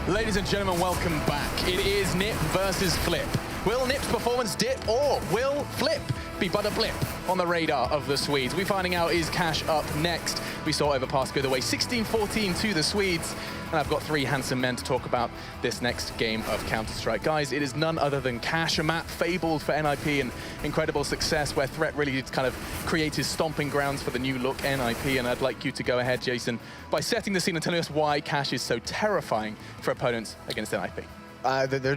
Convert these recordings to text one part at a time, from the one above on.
Ladies and gentlemen, welcome back. It is NiP versus Flip. Will NiP's performance dip or will Flip be but a blip on the radar of the Swedes? We're finding out is Cash up next. We saw Overpass go the way 16-14 to the Swedes. And I've got three handsome men to talk about this next game of Counter-Strike. Guys, it is none other than Cash, a map fabled for NiP and incredible success where Threat really did kind of create his stomping grounds for the new look NiP. And I'd like you to go ahead, Jason, by setting the scene and telling us why Cash is so terrifying for opponents against NiP.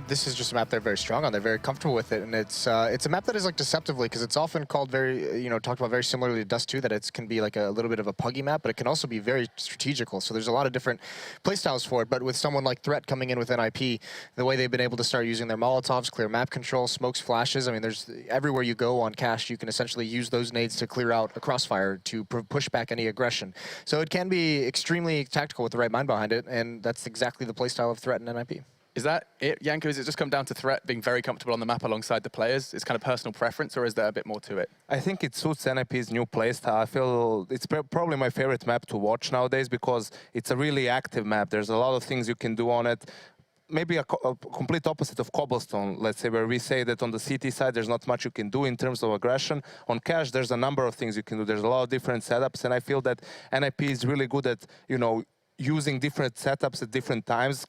This is just a map they're very strong on. They're very comfortable with it, and it's a map that is like deceptively, because it's often called very, talked about very similarly to Dust 2, that it can be like a little bit of a puggy map, but it can also be very strategical. So there's a lot of different playstyles for it. But with someone like Threat coming in with NiP, the way they've been able to start using their Molotovs, clear map control, smokes, flashes. I mean, there's everywhere you go on Cash, you can essentially use those nades to clear out a crossfire to push back any aggression. So it can be extremely tactical with the right mind behind it, and that's exactly the playstyle of Threat and NiP. Is that it, Janko? Is it just come down to Threat being very comfortable on the map alongside the players? It's kind of personal preference, or is there a bit more to it? I think it suits NiP's new playstyle. I feel it's probably my favorite map to watch nowadays because it's a really active map. There's a lot of things you can do on it. Maybe a complete opposite of Cobblestone, let's say, where we say that on the CT side there's not much you can do in terms of aggression. On Cash, there's a number of things you can do. There's a lot of different setups, and I feel that NiP is really good at, using different setups at different times,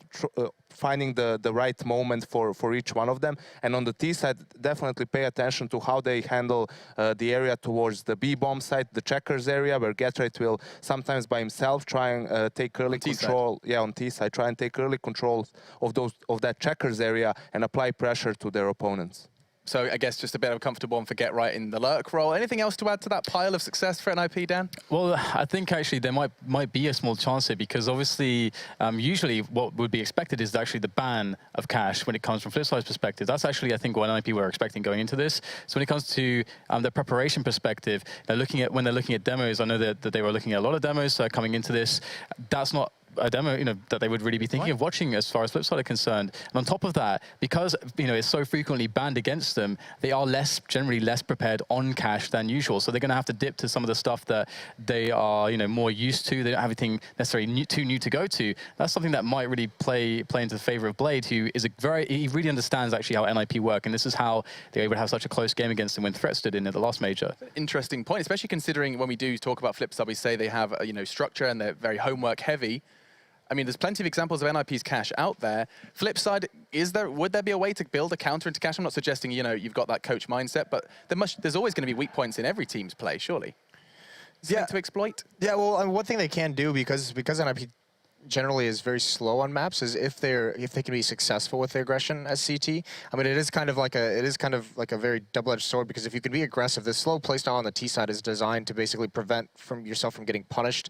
finding the right moment for each one of them. And on the T side, definitely pay attention to how they handle the area towards the B bomb side, the checkers area, where Getright will sometimes by himself try and take early control. Yeah, on T side, try and take early control of that checkers area and apply pressure to their opponents. So I guess just a bit of a comfortable one for Get Right in the lurk role. Anything else to add to that pile of success for NiP, Dan? Well, I think actually there might be a small chance here because obviously usually what would be expected is actually the ban of Cash when it comes from Flipside's perspective. That's actually, I think, what NiP were expecting going into this. So when it comes to the preparation perspective, when they're looking at demos, I know that they were looking at a lot of demos coming into this. That's not a demo, that they would really be thinking of watching as far as Flipside are concerned. And on top of that, because, it's so frequently banned against them, they are generally less prepared on Cash than usual. So they're going to have to dip to some of the stuff that they are, more used to. They don't have anything necessarily too new to go to. That's something that might really play into the favor of Blade, who is he really understands actually how NiP work. And this is how they were able to have such a close game against them when Threat stood in at the last major. Interesting point, especially considering when we do talk about Flipside, we say they have, structure and they're very homework heavy. I mean, there's plenty of examples of NiP's Cash out there. Flipside, would there be a way to build a counter into Cash? I'm not suggesting, you've got that coach mindset, but there's always going to be weak points in every team's play, surely. Something to exploit? Yeah, well, one thing they can do, because NiP generally is very slow on maps, is if they can be successful with their aggression as CT. I mean, it is kind of like a very double-edged sword, because if you can be aggressive, the slow playstyle on the T side is designed to basically prevent yourself from getting punished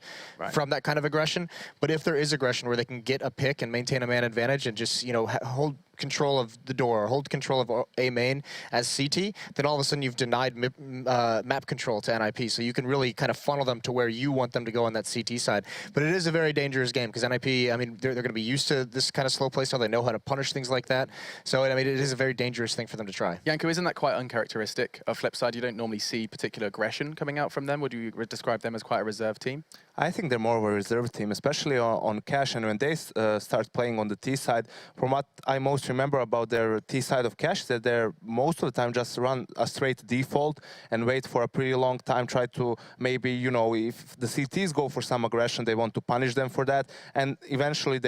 from that kind of aggression. But if there is aggression where they can get a pick and maintain a man advantage and just hold control of the door, hold control of A main as CT, then all of a sudden you've denied map control to NiP. So you can really kind of funnel them to where you want them to go on that CT side. But it is a very dangerous game because NiP, I mean, they're going to be used to this kind of slow playstyle. They know how to punish things like that. So, I mean, it is a very dangerous thing for them to try. Janko, isn't that quite uncharacteristic of Flipside? You don't normally see particular aggression coming out from them. Would you describe them as quite a reserved team? I think they're more of a reserve team, especially on Cash, and when they start playing on the T side. From what I most remember about their T side of Cash, that they're most of the time just run a straight default and wait for a pretty long time, try to maybe, if the CTs go for some aggression, they want to punish them for that, and eventually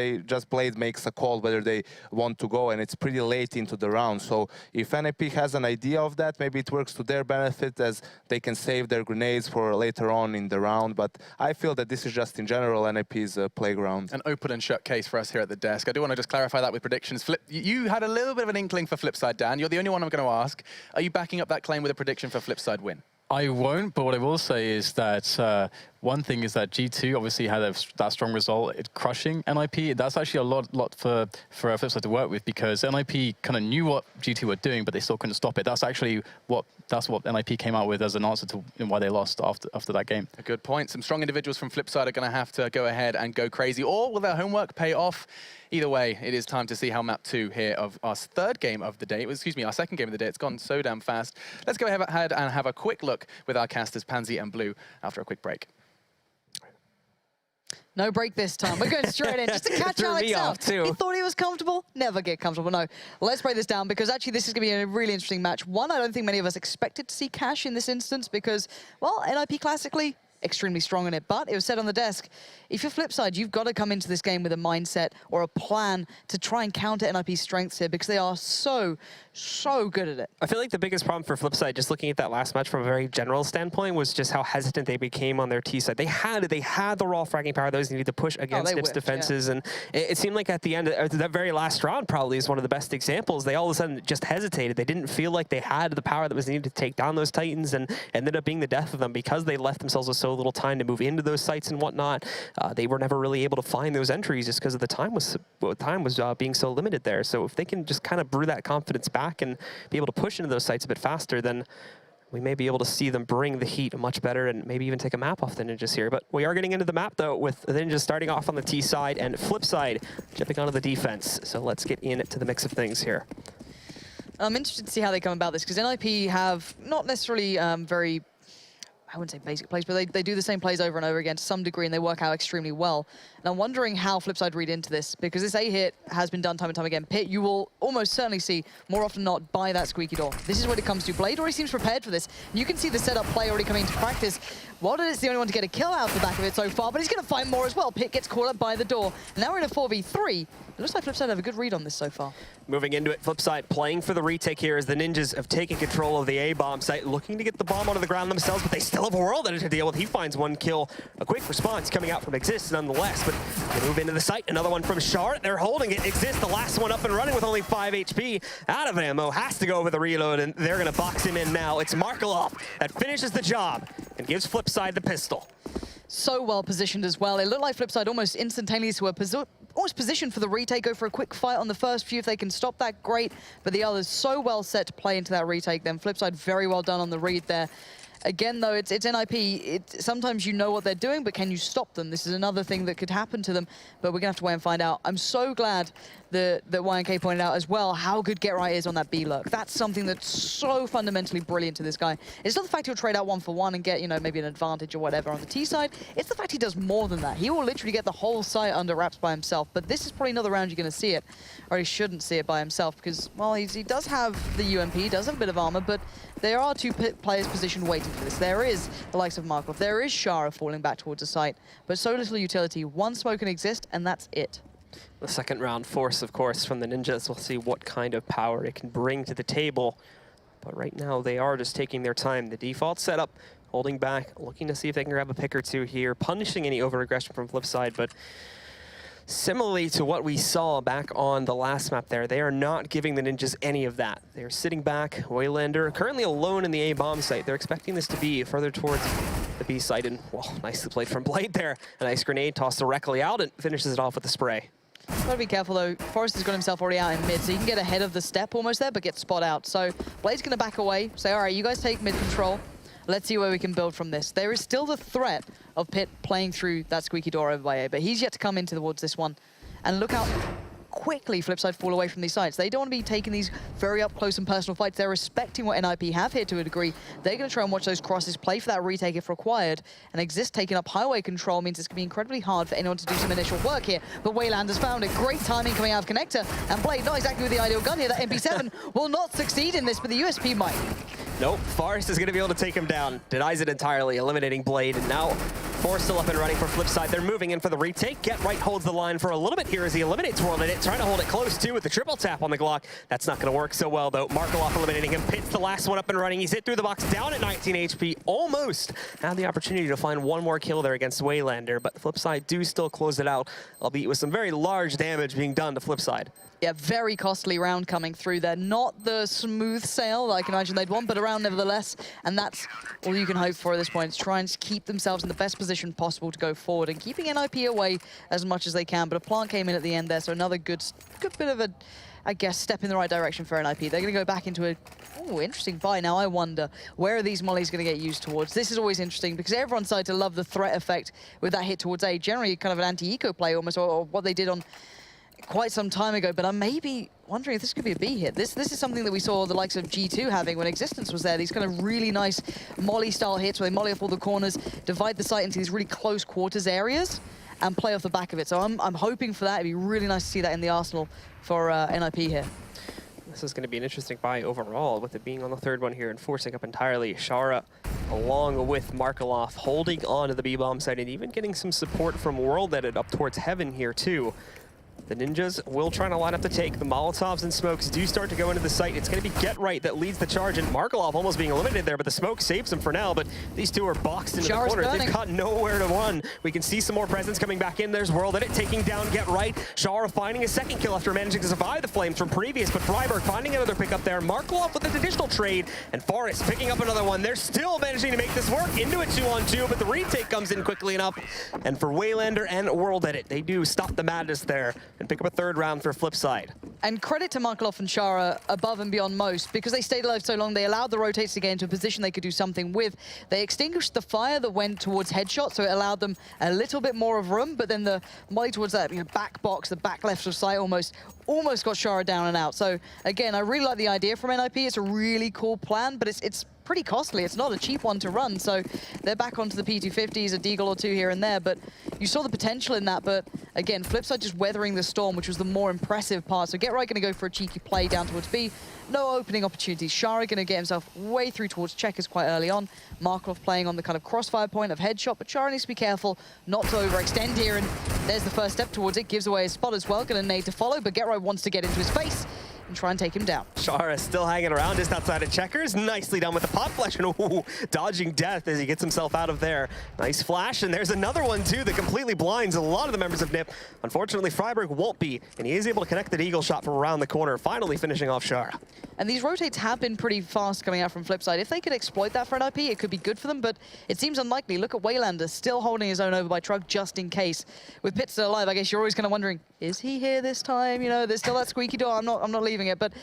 Blade makes a call whether they want to go, and it's pretty late into the round. So if NiP has an idea of that, maybe it works to their benefit, as they can save their grenades for later on in the round. But I feel that this is just in general NiP's playground. An open and shut case for us here at the desk. I do want to just clarify that with predictions. You had a little bit of an inkling for Flipside, Dan. You're the only one I'm going to ask. Are you backing up that claim with a prediction for Flipside win? I won't, but what I will say is that one thing is that G2 obviously had that strong result at crushing NiP. That's actually a lot for Flipside to work with, because NiP kind of knew what G2 were doing, but they still couldn't stop it. That's actually what NiP came out with as an answer to why they lost after that game. A good point. Some strong individuals from Flipside are going to have to go ahead and go crazy, or will their homework pay off? Either way, it is time to see how map 2 here of our third game of the day, excuse me, our second game of the day. It's gone so damn fast. Let's go ahead and have a quick look with our casters Pansy and Blue after a quick break. No break this time. We're going straight in just to catch Alex out. Too. He thought he was comfortable. Never get comfortable. No, let's break this down because actually this is going to be a really interesting match. One, I don't think many of us expected to see Cash in this instance because, well, NiP classically extremely strong in it, but it was said on the desk, if you're Flipside, you've got to come into this game with a mindset or a plan to try and counter NiP's strengths here because they are so good at it. I feel like the biggest problem for Flipside, just looking at that last match from a very general standpoint, was just how hesitant they became on their T side. They had the raw fragging power, those needed to push against NiP's defenses, and it seemed like at the end, that very last round probably is one of the best examples. They all of a sudden just hesitated. They didn't feel like they had the power that was needed to take down those Titans, and ended up being the death of them because they left themselves with so little time to move into those sites and whatnot. They were never really able to find those entries just because of the time was being so limited there. So if they can just kind of brew that confidence back and be able to push into those sites a bit faster, then we may be able to see them bring the heat much better and maybe even take a map off the Ninjas here. But we are getting into the map though, with the Ninjas starting off on the T side and Flipside jumping onto the defense. So let's get into the mix of things here. I'm interested to see how they come about this because NiP have not necessarily very, I wouldn't say basic plays, but they do the same plays over and over again to some degree, and they work out extremely well. And I'm wondering how Flipside read into this, because this A-hit has been done time and time again. Pit, you will almost certainly see, more often than not, by that squeaky door. This is what it comes to. Blade already seems prepared for this. And you can see the setup play already coming into practice. Walden is the only one to get a kill out the back of it so far, but he's going to find more as well. Pit gets caught up by the door. And now we're in a 4v3. It looks like Flipside have a good read on this so far. Moving into it, Flipside playing for the retake here as the Ninjas have taken control of the A-bomb site, looking to get the bomb onto the ground themselves, but they still have a World Editor to deal with. He finds one kill. A quick response coming out from Exist nonetheless, but they move into the site. Another one from Shard. They're holding it. Exist, the last one up and running with only 5 HP. Out of ammo, has to go over the reload, and they're going to box him in now. It's Markelov that finishes the job and gives Flipside the pistol. So well positioned as well. It looked like Flipside almost instantaneously were almost positioned for the retake, go for a quick fight on the first few. If they can stop that, great. But the others so well set to play into that retake. Then Flipside very well done on the read there. Again, though, it's NiP. Sometimes you know what they're doing, but can you stop them? This is another thing that could happen to them, but we're going to have to wait and find out. I'm so glad that YNK pointed out as well how good Get Right is on that B-lurk. That's something that's so fundamentally brilliant to this guy. It's not the fact he'll trade out 1-for-1 and get, you know, maybe an advantage or whatever on the T side. It's the fact he does more than that. He will literally get the whole site under wraps by himself, but this is probably another round you're going to see it, or he shouldn't see it by himself because, well, he does have the UMP, he does have a bit of armor, but there are two players positioned waiting for this. There is the likes of Markov, there is Shara falling back towards the site, but so little utility. One smoke can exist, and that's it. The second round force, of course, from the Ninjas. We'll see what kind of power it can bring to the table. But right now, they are just taking their time. The default setup, holding back, looking to see if they can grab a pick or two here, punishing any over-aggression from Flipside, but similarly to what we saw back on the last map there, they are not giving the Ninjas any of that. They're sitting back. Waylander currently alone in the A-bomb site. They're expecting this to be further towards the B site, and, well, nicely played from Blade there. A nice grenade tossed directly out and finishes it off with the spray. Gotta be careful though. Forrest has got himself already out in mid, so he can get ahead of the step almost there, but get spot out. So Blade's gonna back away, say, all right, you guys take mid control. Let's see where we can build from this. There is still the threat of Pit playing through that squeaky door over by A, but he's yet to come into towards this one. And look how quickly Flipside fall away from these sites. They don't want to be taking these very up close and personal fights. They're respecting what NiP have here to a degree. They're going to try and watch those crosses, play for that retake if required, and Exist taking up highway control means it's going to be incredibly hard for anyone to do some initial work here. But Waylander's found it. Great timing coming out of Connector, and Blade not exactly with the ideal gun here. That MP7 will not succeed in this, but the USP might. Nope, Forrest is going to be able to take him down. Denies it entirely, eliminating Blade, and now Forrest still up and running for Flipside. They're moving in for the retake. Get Right holds the line for a little bit here as he eliminates World Edit, trying to hold it close too with the triple tap on the Glock. That's not going to work so well though. Markelov eliminating him. Pit's the last one up and running. He's hit through the box, down at 19 HP. Almost had the opportunity to find one more kill there against Waylander, but Flipside do still close it out, albeit with some very large damage being done to Flipside. Yeah, very costly round coming through there. Not the smooth sail that I can imagine they'd want, but a round nevertheless. And that's all you can hope for at this point, is try and keep themselves in the best position possible to go forward and keeping NiP away as much as they can. But a plant came in at the end there, so another good bit of a, I guess, step in the right direction for NiP. They're going to go back into a interesting buy. Now I wonder, where are these mollies going to get used towards? This is always interesting because everyone started to love the threat effect with that hit towards A. Generally kind of an anti-eco play almost, or what they did on quite some time ago, but I'm maybe wondering if this could be a B hit. This is something that we saw the likes of G2 having when Existence was there. These kind of really nice molly-style hits where they molly off all the corners, divide the site into these really close quarters areas, and play off the back of it. So I'm hoping for that. It'd be really nice to see that in the arsenal for NiP here. This is going to be an interesting buy overall, with it being on the third one here and forcing up entirely. Shara, along with Markelov, holding on to the B-bomb side and even getting some support from World Edit up towards Heaven here too. The Ninjas will try to line up the take. The Molotovs and smokes do start to go into the site. It's going to be Get Right that leads the charge, and Markelov almost being eliminated there, but the smoke saves him for now. But these two are boxed into the corner. They've got nowhere to run. We can see some more presence coming back in. There's World Edit taking down Get Right. Shara finding a second kill after managing to survive the flames from previous, but Freiburg finding another pick up there. Markelov with an additional trade, and Forrest picking up another one. They're still managing to make this work into a 2-on-2, but the retake comes in quickly enough. And for Waylander and World Edit, they do stop the madness there and pick up a third round for Flipside. And credit to Markelov and Shara above and beyond most, because they stayed alive so long, they allowed the rotates to get into a position they could do something with. They extinguished the fire that went towards headshot, so it allowed them a little bit more of room, but then the molly towards that back box, the back left of sight almost got Shara down and out. So again, I really like the idea from NiP. It's a really cool plan, but it's pretty costly. It's not a cheap one to run, so they're back onto the P250s, a deagle or two here and there, but you saw the potential in that. But again, Flipside just weathering the storm, which was the more impressive part. So Get Right going to go for a cheeky play down towards B. No opening opportunities. Shara going to get himself way through towards checkers quite early on. Markelov playing on the kind of crossfire point of headshot, but Shara needs to be careful not to overextend here, and there's the first step towards it. Gives away his spot as well. Going to nade to follow, but Get Right wants to get into his face and try and take him down. Shara still hanging around just outside of checkers. Nicely done with the pop flash, and dodging death as he gets himself out of there. Nice flash, and there's another one too that completely blinds a lot of the members of NiP. Unfortunately, Freiburg won't be, and he is able to connect the eagle shot from around the corner, finally finishing off Shara. And these rotates have been pretty fast coming out from Flipside. If they could exploit that for NiP, it could be good for them, but it seems unlikely. Look at Waylander still holding his own over by Trug just in case. With Pitt still alive, I guess you're always kind of wondering, is he here this time? You know, there's still that squeaky door. I'm not leaving it, but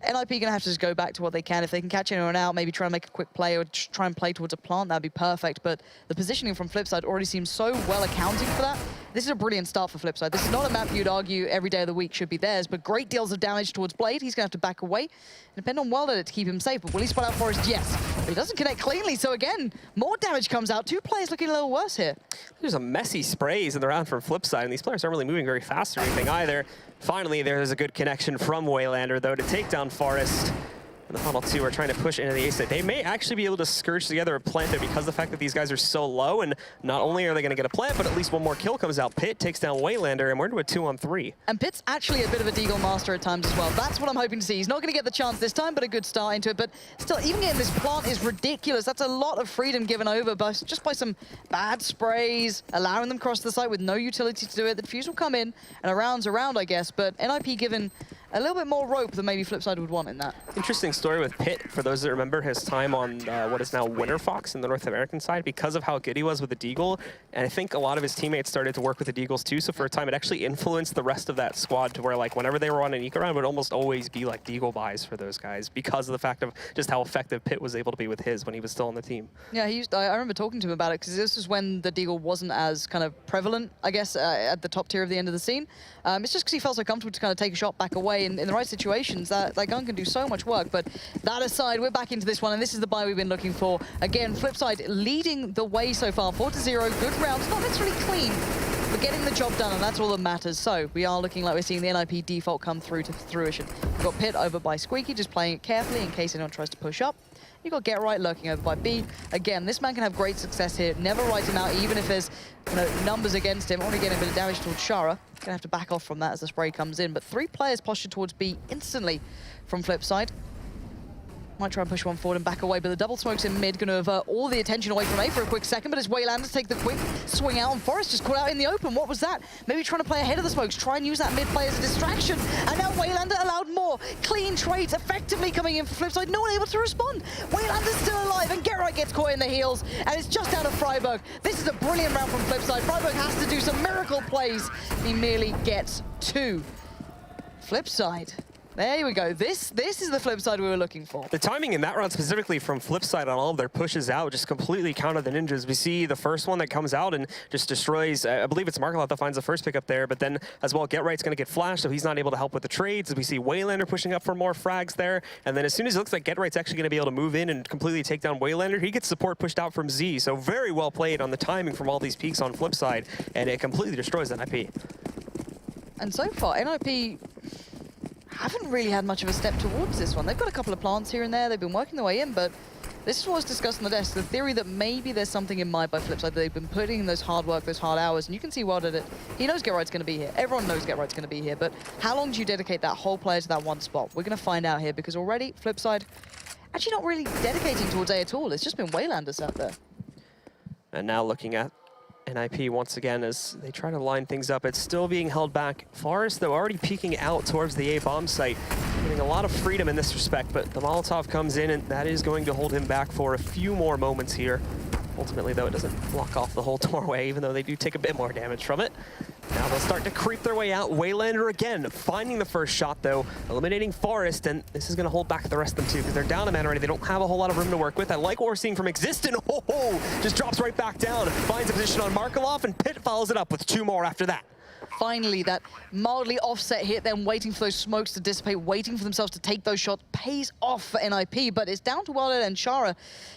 NiP going to have to just go back to what they can. If they can catch anyone out, maybe try and make a quick play or try and play towards a plant, that'd be perfect. But the positioning from Flipside already seems so well accounting for that. This is a brilliant start for Flipside. This is not a map you'd argue every day of the week should be theirs, but great deals of damage towards Blade. He's going to have to back away and depend on World Edit to keep him safe. But will he spot out Forrest? Yes. But he doesn't connect cleanly, so again, more damage comes out. Two players looking a little worse here. There's a messy sprays in the round from Flipside, and these players aren't really moving very fast or anything either. Finally, there's a good connection from Waylander, though, to take down Forrest. And the final two are trying to push into the A site. They may actually be able to scourge together a plant there because of the fact that these guys are so low, and not only are they going to get a plant, but at least one more kill comes out. Pitt takes down Waylander, and we're into a 2-on-3. And Pitt's actually a bit of a deagle master at times as well. That's what I'm hoping to see. He's not going to get the chance this time, but a good start into it. But still, even getting this plant is ridiculous. That's a lot of freedom given over just by some bad sprays, allowing them across the site with no utility to do it. The defuse will come in, and a round's around, I guess. But NiP given a little bit more rope than maybe Flipside would want in that. Interesting story with Pitt, for those that remember his time on what is now Winter Fox in the North American side, because of how good he was with the Deagle. And I think a lot of his teammates started to work with the Deagles too, so for a time it actually influenced the rest of that squad to where, like, whenever they were on an eco round, it would almost always be like Deagle buys for those guys because of the fact of just how effective Pitt was able to be with his when he was still on the team. Yeah, I remember talking to him about it, because this is when the Deagle wasn't as kind of prevalent, I guess, at the top tier of the end of the scene. It's just because he felt so comfortable to kind of take a shot back away in the right situation. That gun can do so much work. But that aside, we're back into this one, and this is the buy we've been looking for. Again, Flipside leading the way so far, 4-0, good rounds, not necessarily clean, but getting the job done, and that's all that matters. So we are looking like we're seeing the NiP default come through to fruition. We've got Pitt over by Squeaky, just playing it carefully in case anyone tries to push up. You've got Get Right lurking over by B. Again, this man can have great success here. Never write him out, even if there's numbers against him. Already getting a bit of damage towards Shara. Gonna have to back off from that as the spray comes in. But three players postured towards B instantly from Flipside. Might try and push one forward and back away, but the double smokes in mid going to avert all the attention away from A for a quick second, but it's Waylander to take the quick swing out, and Forrest just caught out in the open. What was that? Maybe trying to play ahead of the smokes, try and use that mid play as a distraction, and now Waylander allowed more. Clean trades effectively coming in for Flipside, no one able to respond. Waylander's still alive, and Get Right gets caught in the heels, and it's just out of Freiburg. This is a brilliant round from Flipside. Freiburg has to do some miracle plays. He merely gets two. Flipside There we go. This is the Flipside we were looking for. The timing in that round specifically from Flipside on all of their pushes out just completely countered the Ninjas. We see the first one that comes out and just destroys, I believe it's Markaloff that finds the first pick up there, but then as well, Get Right's going to get flashed, so he's not able to help with the trades. We see Waylander pushing up for more frags there, and then as soon as it looks like Get Right's actually going to be able to move in and completely take down Waylander, he gets support pushed out from Z, so very well played on the timing from all these peaks on Flipside, and it completely destroys NiP. And so far, NiP haven't really had much of a step towards this one. They've got a couple of plants here and there. They've been working their way in, but this is what was discussed on the desk. The theory that maybe there's something in mind by Flipside. They've been putting in those hard work, those hard hours, and you can see Wild at it. He knows Get Right's going to be here. Everyone knows Get Right's going to be here, but how long do you dedicate that whole player to that one spot? We're going to find out here, because already Flipside actually not really dedicating towards A at all. It's just been Waylanders out there. And now looking at NiP once again as they try to line things up. It's still being held back. Forest, though, already peeking out towards the A-bomb site. Getting a lot of freedom in this respect, but the Molotov comes in, and that is going to hold him back for a few more moments here. Ultimately, though, it doesn't block off the whole doorway, even though they do take a bit more damage from it. Now they'll start to creep their way out. Waylander again, finding the first shot, though, eliminating Forest, and this is going to hold back the rest of them, too, because they're down a man already. They don't have a whole lot of room to work with. I like what we're seeing from Existent. Just drops right back down, finds a position on Markaloff, and Pitt follows it up with 2 more after that. Finally, that mildly offset hit, then waiting for those smokes to dissipate, waiting for themselves to take those shots, pays off for NiP, but it's down to Wilder and Shara.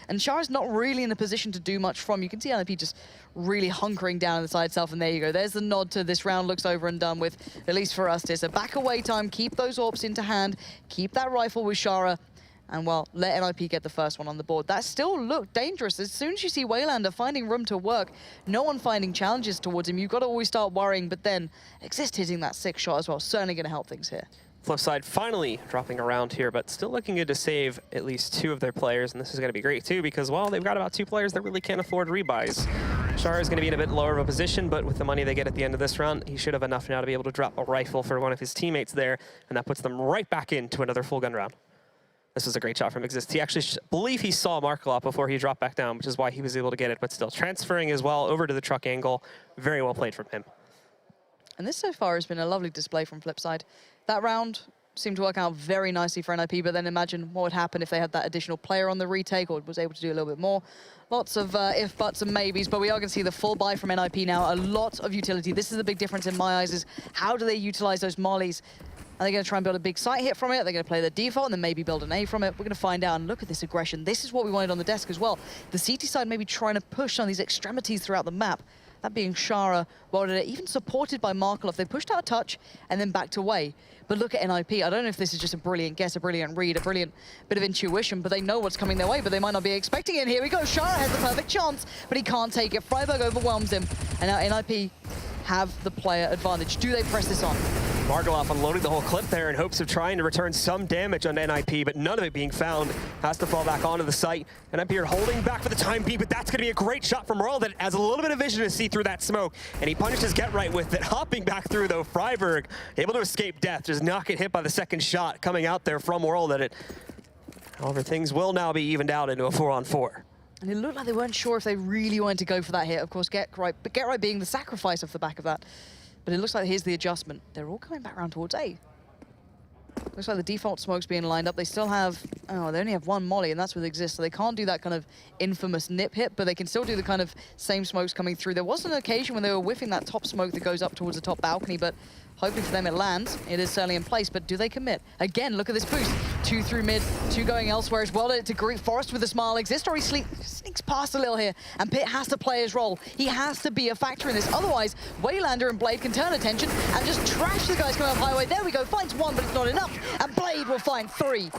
And Shara's not really in a position to do much from. You can see NiP just really hunkering down inside itself, and there you go. There's the nod to this round looks over and done with, at least for us. It's a back away time, keep those AWPs into hand, keep that rifle with Shara, and well, let NiP get the first one on the board. That still looked dangerous. As soon as you see Waylander finding room to work, no one finding challenges towards him, you've got to always start worrying, but then Exist hitting that 6th shot as well, certainly going to help things here. Flipside finally dropping around here, but still looking good to save at least 2 of their players, and this is going to be great too, because, well, they've got about 2 players that really can't afford rebuys. Shara is going to be in a bit lower of a position, but with the money they get at the end of this round, he should have enough now to be able to drop a rifle for one of his teammates there, and that puts them right back into another full gun round. This was a great shot from Exist. He actually believe he saw Markaloff before he dropped back down, which is why he was able to get it, but still transferring as well over to the truck angle. Very well played from him. And this so far has been a lovely display from Flipside. That round seemed to work out very nicely for NiP, but then imagine what would happen if they had that additional player on the retake or was able to do a little bit more. Lots of if, buts, and maybes, but we are going to see the full buy from NiP now. A lot of utility. This is the big difference in my eyes, is how do they utilize those mollies? Are they going to try and build a big site hit from it? Are they going to play the default and then maybe build an A from it? We're going to find out, and look at this aggression. This is what we wanted on the desk as well. The CT side maybe trying to push on these extremities throughout the map. That being Shara, Wilder, even supported by Markaloff. They pushed out a touch and then backed away. But look at NiP. I don't know if this is just a brilliant guess, a brilliant read, a brilliant bit of intuition, but they know what's coming their way, but they might not be expecting it. Here we go. Shara has the perfect chance, but he can't take it. Freiburg overwhelms him, and now NiP have the player advantage. Do they press this on? Markaloff unloading the whole clip there in hopes of trying to return some damage on NiP, but none of it being found. Has to fall back onto the site. NiP are holding back for the time being, but that's going to be a great shot from Merle that has a little bit of vision to see through that smoke. And he punishes Get Right with it. Hopping back through, though, Freiburg able to escape death. Does not get hit by the second shot coming out there from Merle that it. However, things will now be evened out into a 4-on-4. And it looked like they weren't sure if they really wanted to go for that hit. Of course, Get Right, but Get Right being the sacrifice off the back of that. But it looks like here's the adjustment. They're all coming back around towards A. Looks like the default smoke's being lined up. They still have, oh, they only have 1 molly, and that's with Exist, so they can't do that kind of infamous NiP hit, but they can still do the kind of same smokes coming through. There was an occasion when they were whiffing that top smoke that goes up towards the top balcony, but hopefully for them it lands. It is certainly in place, but do they commit? Again, look at this boost. 2 through mid, 2 going elsewhere as well to greet Forest with a smile. Exist or he sneaks past a little here, and Pitt has to play his role. He has to be a factor in this. Otherwise, Waylander and Blade can turn attention and just trash the guys coming up highway. There we go, finds 1, but it's not enough. And Blade will find 3.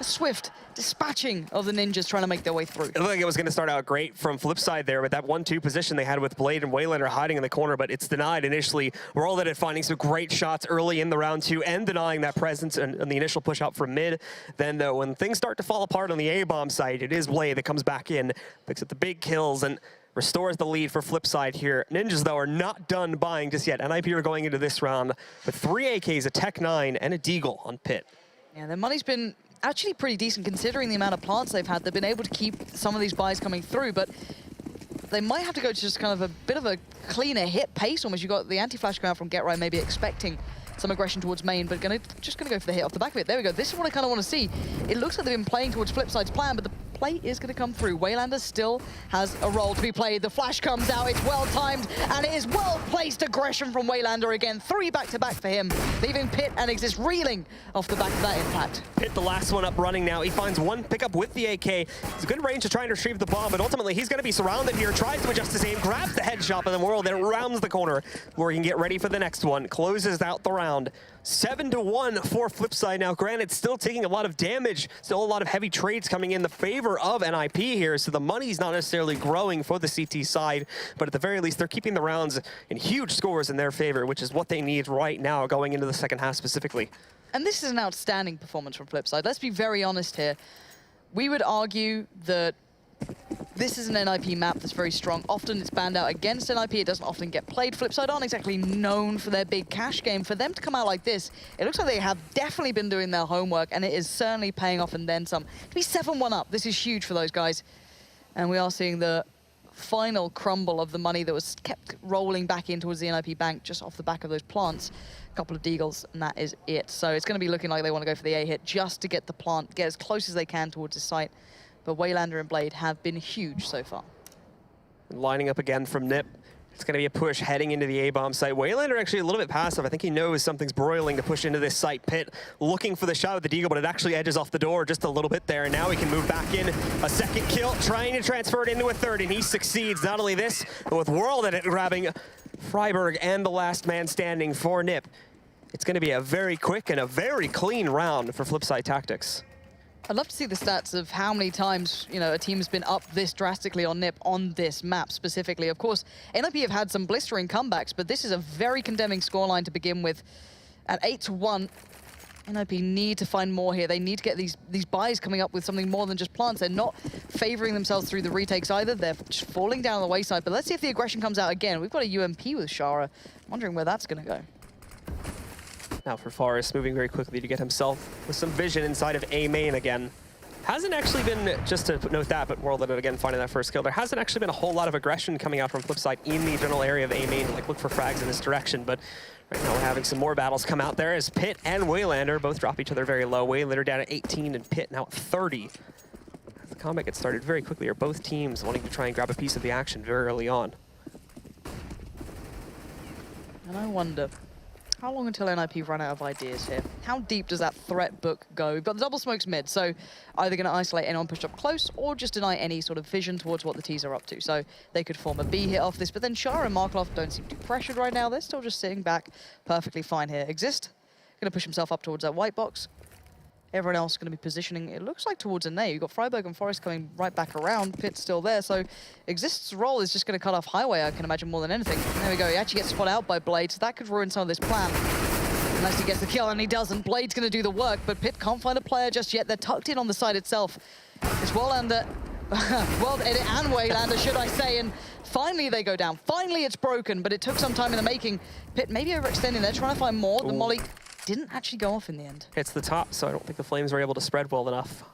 A swift dispatching of the Ninjas trying to make their way through. It looked like it was going to start out great from Flipside there with that 1-2 position they had with Blade and Waylander hiding in the corner, but it's denied initially. We're all at it finding some great shots early in the round 2 and denying that presence and the initial push out from mid. Then, though, when things start to fall apart on the A-bomb site, it is Blade that comes back in, picks up the big kills, and restores the lead for Flipside here. Ninjas, though, are not done buying just yet. NiP are going into this round with 3 AKs, a Tech 9, and a Deagle on Pitt. Yeah, their money's been actually pretty decent considering the amount of plants they've had. They've been able to keep some of these buys coming through, but they might have to go to just kind of a bit of a cleaner hit pace almost. You got the anti-flash going out from Get Right, maybe expecting some aggression towards main, but just gonna go for the hit off the back of it. There we go. This is what I kind of want to see. It looks like they've been playing towards Flipside's plan, but the play is going to come through. Waylander still has a role to be played. The flash comes out. It's well timed, and it is well placed aggression from Waylander again. 3 back-to-back for him, leaving Pit and Exist reeling off the back of that impact. Pit, the last one up running now. He finds one pickup with the AK. It's a good range to try and retrieve the bomb, but ultimately he's going to be surrounded here. Tries to adjust his aim, grabs the headshot in the world, then rounds the corner where he can get ready for the next one. Closes out the round. 7-1 for Flipside now. Granted, still taking a lot of damage. Still a lot of heavy trades coming in the favor of NiP here, so the money's not necessarily growing for the CT side, but at the very least, they're keeping the rounds in huge scores in their favor, which is what they need right now going into the second half specifically. And this is an outstanding performance from Flipside. Let's be very honest here. We would argue that this is an NiP map that's very strong. Often it's banned out against NiP. It doesn't often get played. Flipside aren't exactly known for their big cash game. For them to come out like this, it looks like they have definitely been doing their homework, and it is certainly paying off and then some. To be 7-1 up, this is huge for those guys. And we are seeing the final crumble of the money that was kept rolling back in towards the NiP bank just off the back of those plants. A couple of deagles, and that is it. So it's going to be looking like they want to go for the A hit just to get the plant, get as close as they can towards the site. But Waylander and Blade have been huge so far. Lining up again from NiP. It's going to be a push heading into the A-bomb site. Waylander actually a little bit passive. I think he knows something's broiling to push into this site. Pit looking for the shot with the deagle, but it actually edges off the door just a little bit there. And now he can move back in. A second kill, trying to transfer it into a third, and he succeeds. Not only this, but with World at it, grabbing Freiburg and the last man standing for NiP. It's going to be a very quick and a very clean round for Flipside Tactics. I'd love to see the stats of how many times, you know, a team's been up this drastically on NiP on this map specifically. Of course, NiP have had some blistering comebacks, but this is a very condemning scoreline to begin with. At 8-1, NiP need to find more here. They need to get these buys coming up with something more than just plants. They're not favoring themselves through the retakes either. They're just falling down the wayside. But let's see if the aggression comes out again. We've got a UMP with Shara. Wondering where that's going to go. Now for Forrest, moving very quickly to get himself with some vision inside of A main again. Hasn't actually been, just to note that, but World at it again, finding that first kill. There hasn't actually been a whole lot of aggression coming out from Flipside in the general area of A main, like look for frags in this direction. But right now we're having some more battles come out there as Pit and Waylander both drop each other very low. Waylander down at 18 and Pit now at 30. As the combat gets started very quickly, are both teams wanting to try and grab a piece of the action very early on. And I wonder, how long until NiP run out of ideas here? How deep does that threat book go? We've got the double smokes mid, so either going to isolate anyone pushed up close or just deny any sort of vision towards what the T's are up to. So they could form a B hit off this, but then Shara and Markloff don't seem too pressured right now. They're still just sitting back perfectly fine here. Exist, going to push himself up towards that white box. Everyone else going to be positioning, it looks like towards a nade. You've got Freiburg and Forrest coming right back around. Pit's still there, so Exist's role is just going to cut off Highway, I can imagine, more than anything. There we go, he actually gets spot out by Blade, so that could ruin some of this plan. Unless he gets the kill, and he doesn't. Blade's going to do the work, but Pit can't find a player just yet. They're tucked in on the side itself. It's Waylander, World Edit and Waylander, should I say, and finally they go down. Finally it's broken, but it took some time in the making. Pit maybe overextending, they're trying to find more. The molly didn't actually go off in the end. Hits the top, so I don't think the flames were able to spread well enough.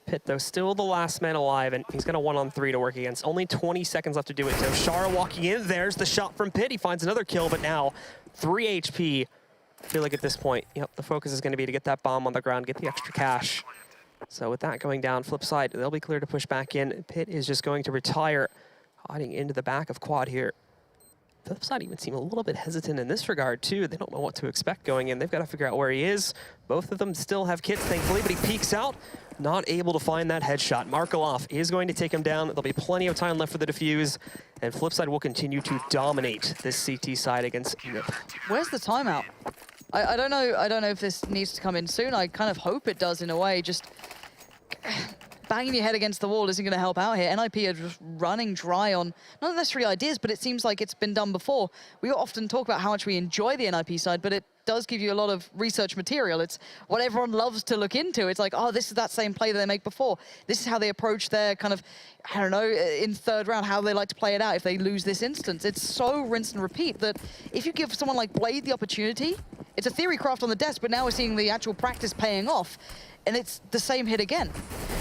Pit, though, still the last man alive, and he's got a 1-on-3 to work against. Only 20 seconds left to do it. So Shara walking in, there's the shot from Pit. He finds another kill, but now 3 HP. I feel like at this point, yep, the focus is going to be to get that bomb on the ground, get the extra cash. So with that going down, Flipside, they'll be clear to push back in. Pit is just going to retire, hiding into the back of quad here. Flipside even seem a little bit hesitant in this regard, too. They don't know what to expect going in. They've got to figure out where he is. Both of them still have kits, thankfully, but he peeks out, not able to find that headshot. Markaloff is going to take him down. There'll be plenty of time left for the defuse, and Flipside will continue to dominate this CT side against NiP. Where's the timeout? I don't know. I don't know if this needs to come in soon. I kind of hope it does in a way. Just banging your head against the wall isn't going to help out here. NiP are just running dry on not necessarily ideas, but it seems like it's been done before. We often talk about how much we enjoy the NiP side, but it does give you a lot of research material. It's what everyone loves to look into. It's like, oh, this is that same play that they make before. This is how they approach their kind of, I don't know, in third round, how they like to play it out if they lose this instance. It's so rinse and repeat that if you give someone like Blade the opportunity, it's a theory craft on the desk, but now we're seeing the actual practice paying off. and it's the same hit again.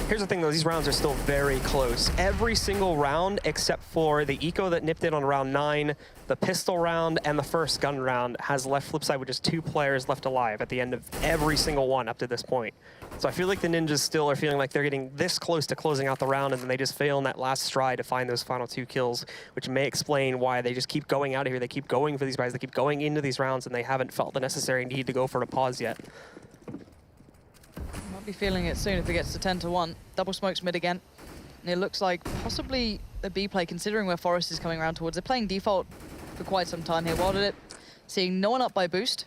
Here's the thing though, these rounds are still very close. Every single round except for the eco that NiP did on round 9, the pistol round, and the first gun round has left Flipside with just 2 players left alive at the end of every single one up to this point. So I feel like the Ninjas still are feeling like they're getting this close to closing out the round, and then they just fail in that last stride to find those final 2 kills, which may explain why they just keep going out of here. They keep going for these guys, they keep going into these rounds, and they haven't felt the necessary need to go for a pause yet. Might be feeling it soon if it gets to 10-1. Double smokes mid again. And it looks like possibly a B play, considering where Forest is coming around towards. They're playing default for quite some time here. Wilded it, seeing no one up by boost.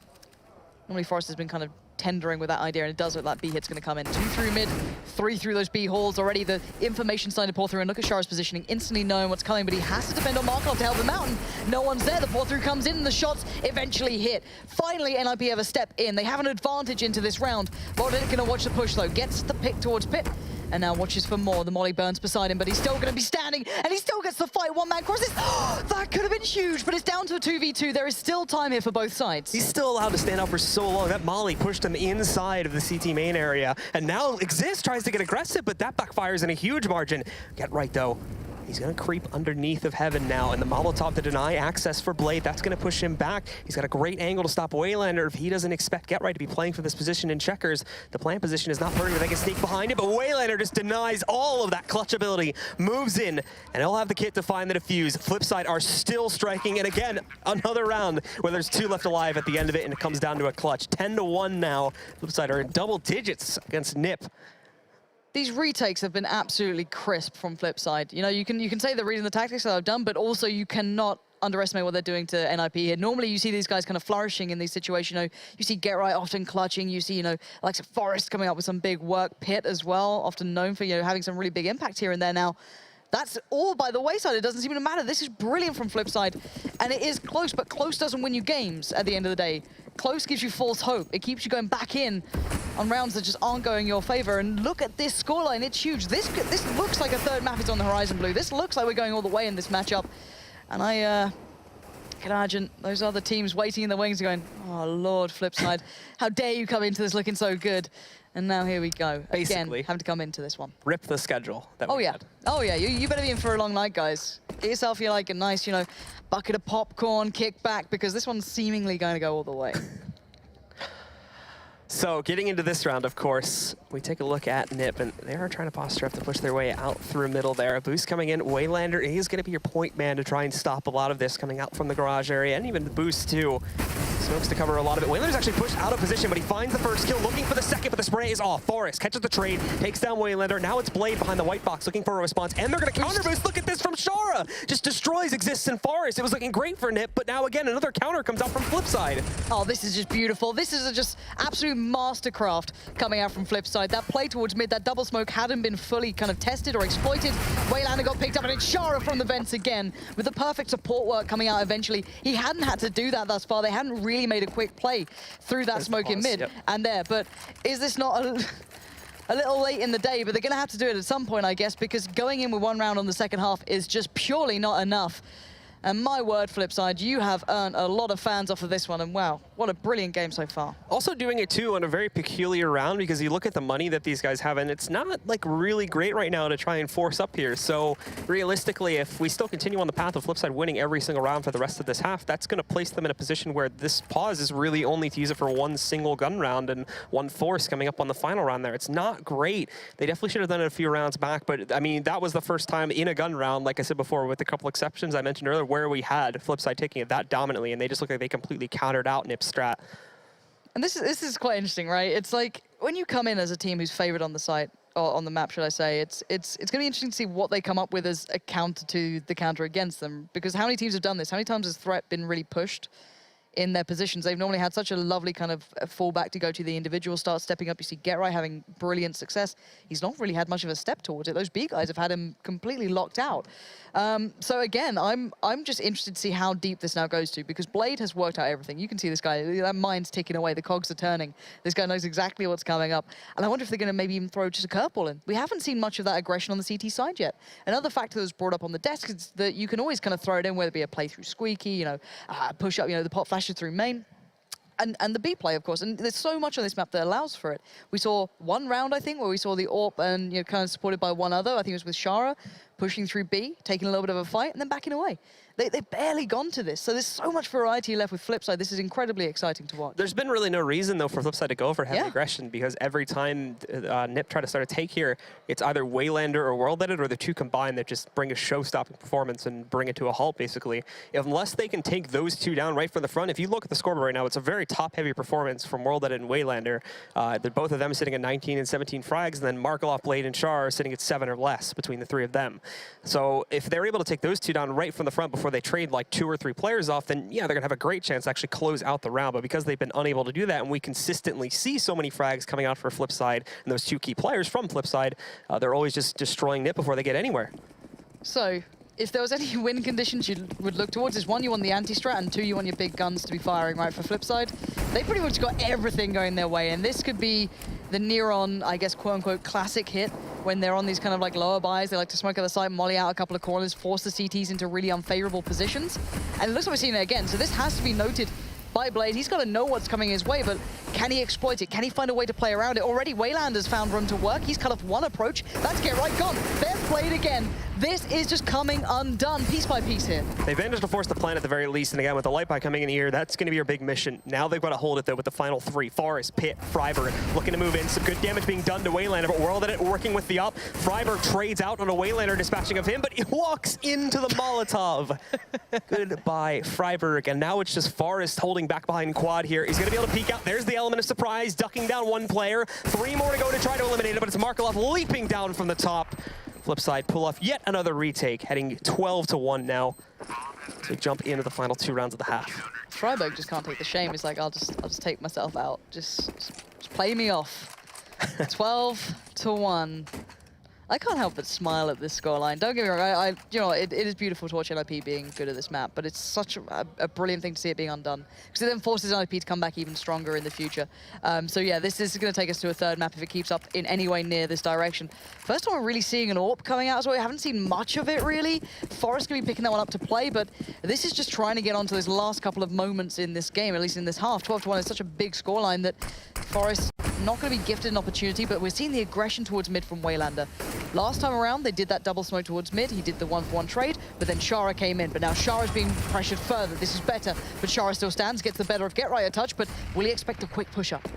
Normally Forest has been kind of tendering with that idea, and it does look like B hit's going to come in. 2 through mid, 3 through those B halls. Already the information starting to pour through, and look at Shara's positioning, instantly knowing what's coming, but he has to depend on Markov to help him out, and no one's there. The pour through comes in, and the shots eventually hit. Finally, NiP have a step in. They have an advantage into this round. Voldic going to watch the push, though. Gets the pick towards Pit, and now watches for more. The molly burns beside him, but he's still going to be standing, and he still gets the fight. One man crosses. That could have been huge, but it's down to a 2v2. There is still time here for both sides. He's still allowed to stand up for so long. That molly pushed him inside of the CT main area, and now Exist tries to get aggressive, but that backfires in a huge margin. Get right, though. He's going to creep underneath of Heaven now, and the Molotov to deny access for Blade. That's going to push him back. He's got a great angle to stop Waylander if he doesn't expect Get Right to be playing for this position in checkers. The plant position is not perfect. They can sneak behind it, but Waylander just denies all of that clutch ability, moves in, and he'll have the kit to find the defuse. Flipside are still striking, and again, another round where there's 2 left alive at the end of it, and it comes down to a clutch. 10-1 now. Flipside are in double digits against NiP. These retakes have been absolutely crisp from Flipside. You know, you can say they're reading the tactics that I've done, but also you cannot underestimate what they're doing to NiP here. Normally you see these guys kind of flourishing in these situations. You know, you see Get Right often clutching. You see, you know, like Forest coming up with some big work. Pit as well, often known for, you know, having some really big impact here and there. Now, that's all by the wayside. It doesn't seem to matter. This is brilliant from Flipside, and it is close, but close doesn't win you games at the end of the day. Close gives you false hope. It keeps you going back in on rounds that just aren't going your favor. And look at this scoreline, it's huge. This looks like a third map is on the horizon, Blue. This looks like we're going all the way in this matchup. And I can imagine those other teams waiting in the wings going, oh Lord, Flipside, how dare you come into this looking so good? And now here we go. Basically, again, having to come into this one. Rip the schedule that we had. Oh yeah, you better be in for a long night, guys. Get yourself like a nice, you know, bucket of popcorn, kick back, because this one's seemingly going to go all the way. So getting into this round, of course, we take a look at NiP, and they are trying to posture up to push their way out through middle there. A boost coming in. Waylander is going to be your point man to try and stop a lot of this coming out from the garage area, and even the boost too. Smokes to cover a lot of it. Waylander's actually pushed out of position, but he finds the first kill, looking for the second, but the spray is off. Forest catches the trade, takes down Waylander. Now it's Blade behind the white box looking for a response, and they're going to counter boost. Look at this from Shara. Just destroys Exists and Forest. It was looking great for NiP, but now again, another counter comes out from Flipside. Oh, this is just beautiful. This is just absolute mastercraft coming out from Flipside. That play towards mid, that double smoke hadn't been fully kind of tested or exploited. Waylander got picked up, and it's Shara from the vents again with the perfect support work coming out eventually. He hadn't had to do that thus far. They hadn't really made a quick play through that smoke in mid and there. But is this not a little late in the day? But they're going to have to do it at some point, I guess, because going in with 1 round on the second half is just purely not enough. And my word, Flipside, you have earned a lot of fans off of this one, and wow, what a brilliant game so far. Also doing it too on a very peculiar round, because you look at the money that these guys have, and it's not like really great right now to try and force up here. So realistically, if we still continue on the path of Flipside winning every single round for the rest of this half, that's going to place them in a position where this pause is really only to use it for 1 single gun round and 1 force coming up on the final round there. It's not great. They definitely should have done it a few rounds back, but I mean, that was the first time in a gun round, like I said before, with a couple exceptions I mentioned earlier, where we had Flipside taking it that dominantly, and they just look like they completely countered out NiP's strat. And this is quite interesting, right? It's like when you come in as a team who's favored on the site, or on the map, should I say, it's going to be interesting to see what they come up with as a counter to the counter against them. Because how many teams have done this? How many times has threat been really pushed in their positions? They've normally had such a lovely kind of fallback to go to. The individual starts stepping up. You see Get Right having brilliant success. He's not really had much of a step towards it. Those B guys have had him completely locked out. So again, I'm just interested to see how deep this now goes to, because Blade has worked out everything. You can see this guy, that mind's ticking away, the cogs are turning. This guy knows exactly what's coming up. And I wonder if they're going to maybe even throw just a curveball in. We haven't seen much of that aggression on the CT side yet. Another factor that was brought up on the desk is that you can always kind of throw it in, whether it be a play through Squeaky, you know, push up, you know, the pot flashes through main. and the B play, of course. And there's so much on this map that allows for it. We saw one round, I think, where we saw the AWP and kind of supported by one other. I think it was with Shara, pushing through B, taking a little bit of a fight, and then backing away. They've barely gone to this, so there's so much variety left with Flipside. This is incredibly exciting to watch. There's been really no reason, though, for Flipside to go for heavy aggression, because every time NiP try to start a take here, it's either Waylander or World Edit, or the two combined that just bring a show-stopping performance and bring it to a halt, basically. Unless they can take those two down right from the front, if you look at the scoreboard right now, it's a very top-heavy performance from World Edit and Waylander. They're both of them sitting at 19 and 17 frags, and then Markelov, Blade, and Char are sitting at 7 or less between the three of them. So if they're able to take those two down right from the front before they trade like 2 or 3 players off, then yeah, they're gonna have a great chance to actually close out the round. But because they've been unable to do that, and we consistently see so many frags coming out for Flipside and those 2 key players from Flipside, they're always just destroying NiP before they get anywhere. So, if there was any win conditions you would look towards, is 1, you want the anti-strat, and 2, you want your big guns to be firing, right, for Flipside. They pretty much got everything going their way, and this could be the near-on, I guess, quote-unquote, classic hit when they're on these kind of like lower buys. They like to smoke at the side, molly out a couple of corners, force the CTs into really unfavorable positions. And it looks like we're seeing it again, so this has to be noted by Blade. He's got to know what's coming his way, but can he exploit it? Can he find a way to play around it? Already Waylander's found room to work. He's cut off one approach. That's Get Right gone. There's Blade again. This is just coming undone piece by piece here. They've managed to force the plan at the very least, and again, with the light buy coming in here, that's going to be your big mission. Now they've got to hold it, though, with the final 3. Forest, Pit, Freiberg looking to move in. Some good damage being done to Waylander, but World Edit working with the up. Freiberg trades out on a Waylander dispatching of him, but he walks into the Molotov. Goodbye, Freiberg, and now it's just Forest holding back behind Quad here. He's going to be able to peek out. There's the element of surprise, ducking down one player. 3 more to go to try to eliminate it, but it's Markelov leaping down from the top. Flipside pull off yet another retake, heading 12-1 now to jump into the final 2 rounds of the half. Freiberg just can't take the shame. He's like, I'll just take myself out. Just play me off. 12-1. I can't help but smile at this scoreline. Don't get me wrong, you know, it is beautiful to watch NiP being good at this map, but it's such a brilliant thing to see it being undone, because it then forces NiP to come back even stronger in the future. So yeah, this is going to take us to a 3rd map if it keeps up in any way near this direction. First time we're really seeing an AWP coming out as well. We haven't seen much of it, really. Forest going to be picking that one up to play, but this is just trying to get onto those last couple of moments in this game, at least in this half. 12-1 is such a big scoreline that Forest not going to be gifted an opportunity, but we're seeing the aggression towards mid from Waylander. Last time around, they did that double smoke towards mid. He did the 1-for-1 trade, but then Shara came in. But now Shara's being pressured further. This is better, but Shara still stands, gets the better of Get Right a touch, but will he expect a quick push-up?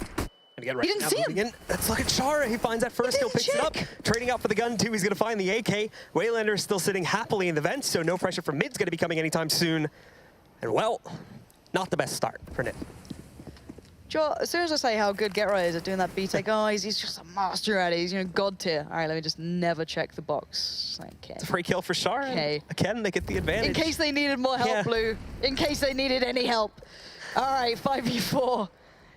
He didn't see him. In. Let's look at Shara. He finds that first kill, picks it up. Trading out for the gun, too. He's going to find the AK. Waylander is still sitting happily in the vents, so no pressure from mid's going to be coming anytime soon. And, well, not the best start for NiP. Joe, as soon as I say how good Get Right is at doing that B take, oh, he's just a master at it. He's, you know, god tier. All right, let me just never check the box. Okay. It's a free kill for Shara. Okay. Again, they get the advantage. In case they needed more help, Blue. In case they needed any help. All right, 5v4.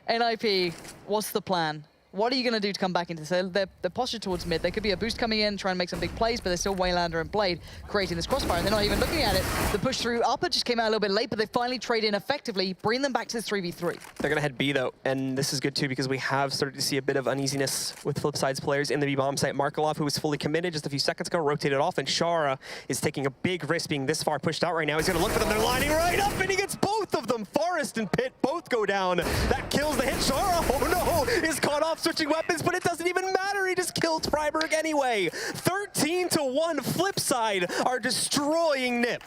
NiP, what's the plan? What are you going to do to come back into this? They're postured towards mid. There could be a boost coming in, trying to make some big plays, but there's still Waylander and Blade creating this crossfire, and they're not even looking at it. The push through upper just came out a little bit late, but they finally trade in effectively, bring them back to this 3v3. They're going to head B, though, and this is good, too, because we have started to see a bit of uneasiness with Flipside's players in the B-bomb site. Markelov, who was fully committed just a few seconds ago, rotated off, and Shara is taking a big risk being this far pushed out right now. He's going to look for them. They're lining right up, and he gets both of them. Forest and Pit both go down. That kills the hit. Shara, oh no, is caught off switching weapons, but it doesn't even matter. He just killed Freiberg anyway. 13-1, Flipside are destroying NiP.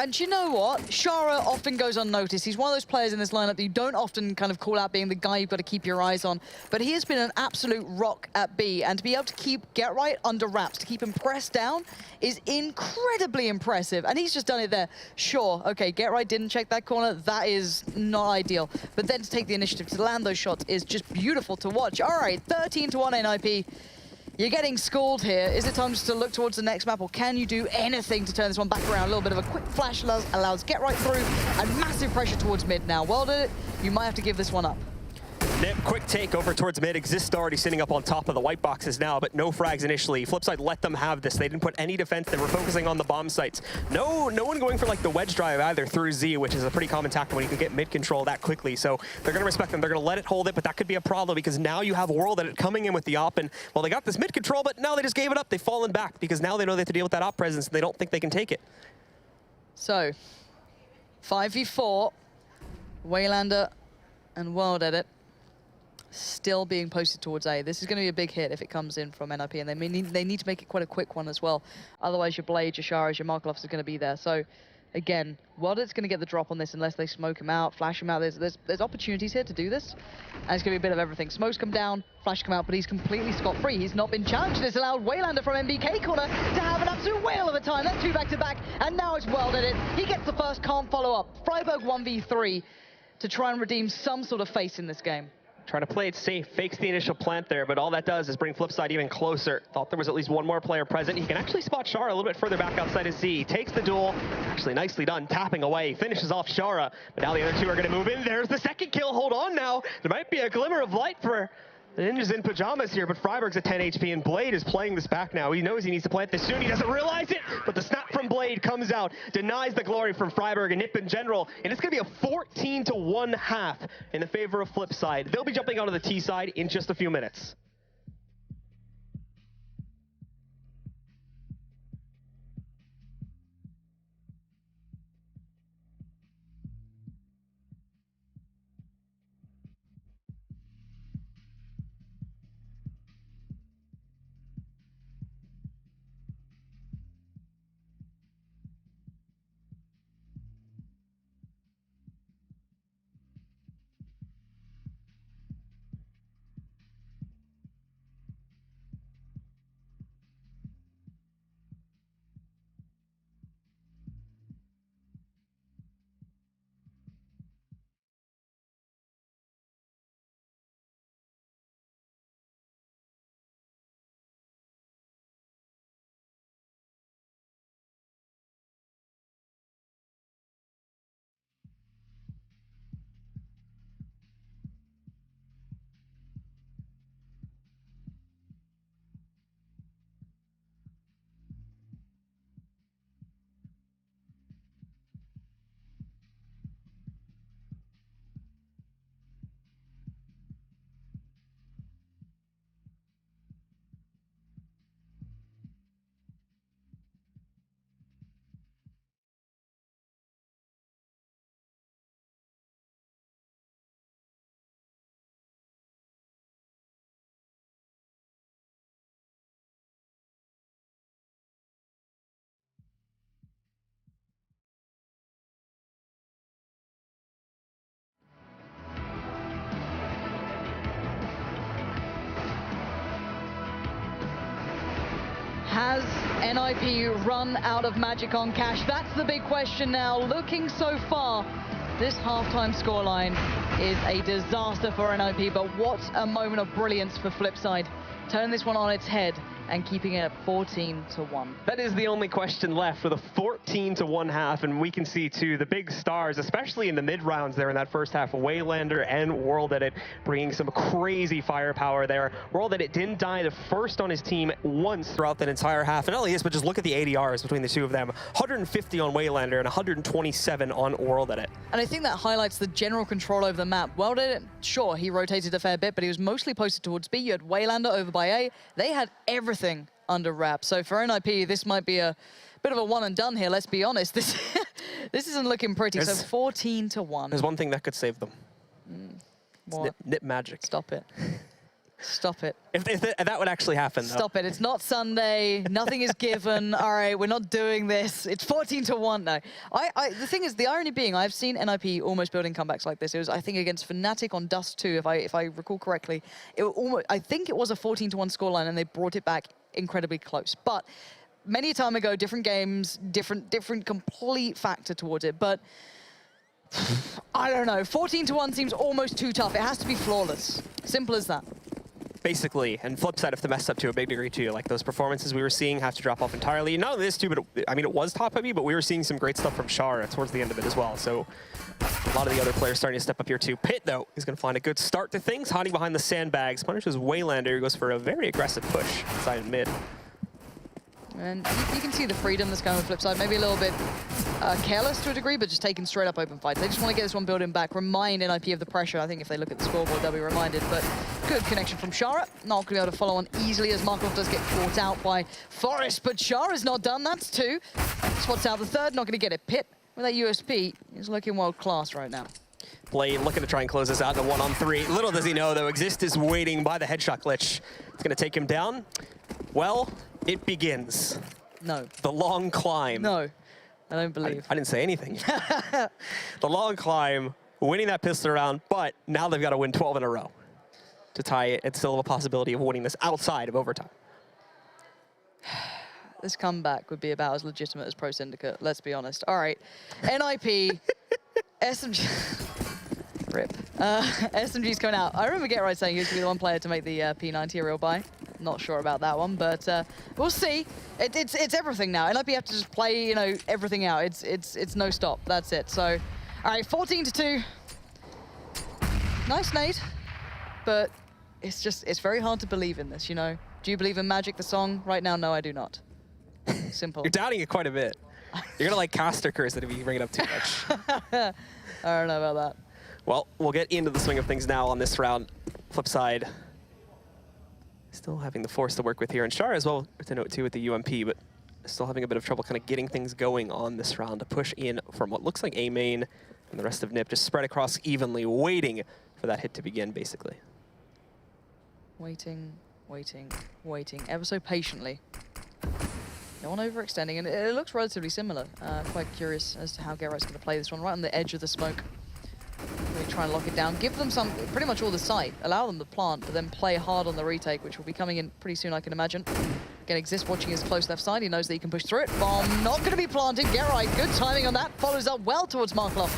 And you know what? Shara often goes unnoticed. He's one of those players in this lineup that you don't often kind of call out being the guy you've got to keep your eyes on. But he has been an absolute rock at B. And to be able to keep Get Right under wraps, to keep him pressed down, is incredibly impressive. And he's just done it there. Sure, okay, Get Right didn't check that corner. That is not ideal. But then to take the initiative to land those shots is just beautiful to watch. All right, 13-1 NiP. You're getting schooled here. Is it time just to look towards the next map, or can you do anything to turn this one back around? A little bit of a quick flash allows Get Right through, and massive pressure towards mid now. Well done it. You might have to give this one up. NiP, quick take over towards mid. Exist already sitting up on top of the white boxes now, but no frags initially. Flipside let them have this. They didn't put any defense. They were focusing on the bomb sites. No one going for like the wedge drive either through Z, which is a pretty common tactic when you can get mid control that quickly. So they're going to respect them. They're going to let it hold it, but that could be a problem because now you have World Edit coming in with the op, and well, they got this mid control, but now they just gave it up. They've fallen back because now they know they have to deal with that op presence, and they don't think they can take it. So, 5v4. Waylander And World Edit still being posted towards A. This is going to be a big hit if it comes in from NiP, and they need to make it quite a quick one as well. Otherwise, your Blade, your Sharas, your Markelovs are going to be there. So, again, World Edit's going to get the drop on this unless they smoke him out, flash him out. There's opportunities here to do this, and it's going to be a bit of everything. Smokes come down, flash come out, but he's completely scot-free. He's not been challenged. It's allowed Waylander from MBK corner to have an absolute whale of a time. That's 2 back-to-back, and now it's World Edit. He gets the first, can't follow up. Freiburg 1v3 to try and redeem some sort of face in this game. Trying to play it safe, fakes the initial plant there, but all that does is bring Flipside even closer. Thought there was at least one more player present. He can actually spot Shara a little bit further back outside his Z. Takes the duel, actually nicely done, tapping away, finishes off Shara, but now the other two are gonna move in. There's the second kill, hold on now. There might be a glimmer of light for the Ninjas in pajamas here, but Freiburg's at 10 HP, and Blade is playing this back now. He knows he needs to plant this soon. He doesn't realize it, but the snap from Blade comes out, denies the glory from Freiburg and NiP in general, and it's going to be a 14-1 half in the favor of Flipside. They'll be jumping onto the T side in just a few minutes. Has NiP run out of magic on Cash? That's the big question now. Looking so far, this halftime scoreline is a disaster for NiP, but what a moment of brilliance for Flipside. Turning this one on its head and keeping it at 14-1. That is the only question left with a 14-1 half, and we can see too the big stars, especially in the mid rounds there in that first half, Waylander and World Edit bringing some crazy firepower there. World Edit didn't die the first on his team once throughout that entire half, and not only this, but just look at the ADRs between the two of them. 150 on Waylander and 127 on World Edit. And I think that highlights the general control over the map. World Edit, sure, he rotated a fair bit, but he was mostly posted towards B. You had Waylander over by A. They had everything under wraps. So for NiP, this might be a bit of a one and done here, let's be honest. This isn't looking pretty. So 14-1. There's one thing that could save them. What? NiP magic. Stop it. Stop it. If that would actually happen, though. Stop it. It's not Sunday. Nothing is given. All right, we're not doing this. It's 14-1 now. The thing is, the irony being, I've seen NiP almost building comebacks like this. It was, I think, against Fnatic on Dust 2, if I recall correctly. I think it was a 14-1 scoreline, and they brought it back incredibly close. But many a time ago, different games, different complete factor towards it. But I don't know. 14-1 seems almost too tough. It has to be flawless. Simple as that. Basically, and Flipside have to mess up to a big degree too. Like those performances we were seeing have to drop off entirely. Not only this too, but I mean, it was top heavy, but we were seeing some great stuff from Shara towards the end of it as well. So a lot of the other players starting to step up here too. Pitt, though, is going to find a good start to things, hiding behind the sandbags. Punishes Waylander, who goes for a very aggressive push inside mid. And you can see the freedom that's coming with Flipside. Maybe a little bit careless to a degree, but just taking straight up open fights. They just want to get this one building back, remind NiP of the pressure. I think if they look at the scoreboard, they'll be reminded. But good connection from Shara. Not going to be able to follow on easily as Markov does get caught out by Forest, but Shara's not done. That's two. Spots out the third, not going to get it. Pitt with that USP is looking world class right now. Blade looking to try and close this out in a 1-on-3. Little does he know, though, Exist is waiting by the headshot glitch. It's going to take him down. Well, it begins. No. The long climb. No, I don't believe. I didn't say anything. The long climb, winning that pistol round, but now they've got to win 12 in a row to tie it and still have a possibility of winning this outside of overtime. This comeback would be about as legitimate as Pro Syndicate, let's be honest. All right, NiP, SMG, rip. SMG's coming out. I remember Get Right saying he was going to be the one player to make the P90 a real buy. Not sure about that one, but we'll see. It's everything now. NiP have to just play, you know, everything out. It's no stop. That's it. So, all right, 14-2. Nice nade, but it's very hard to believe in this. You know, do you believe in Magic the song? Right now, no, I do not. Simple. You're doubting it quite a bit. You're gonna like caster curse it if you bring it up too much. I don't know about that. Well, we'll get into the swing of things now on this round. Flip side, still having the Force to work with here, and Shara as well to note too with the UMP, but still having a bit of trouble kind of getting things going on this round to push in from what looks like A main, and the rest of NiP just spread across evenly, waiting for that hit to begin, basically. Waiting, waiting, waiting, ever so patiently. No one overextending, and it looks relatively similar. Quite curious as to how Get Right's going to play this one, right on the edge of the smoke. Really try and lock it down. Give them pretty much all the sight. Allow them to plant, but then play hard on the retake, which will be coming in pretty soon, I can imagine. Again, Exist watching his close left side. He knows that he can push through it. Bomb not going to be planted. Get Right, good timing on that. Follows up well towards Markloff.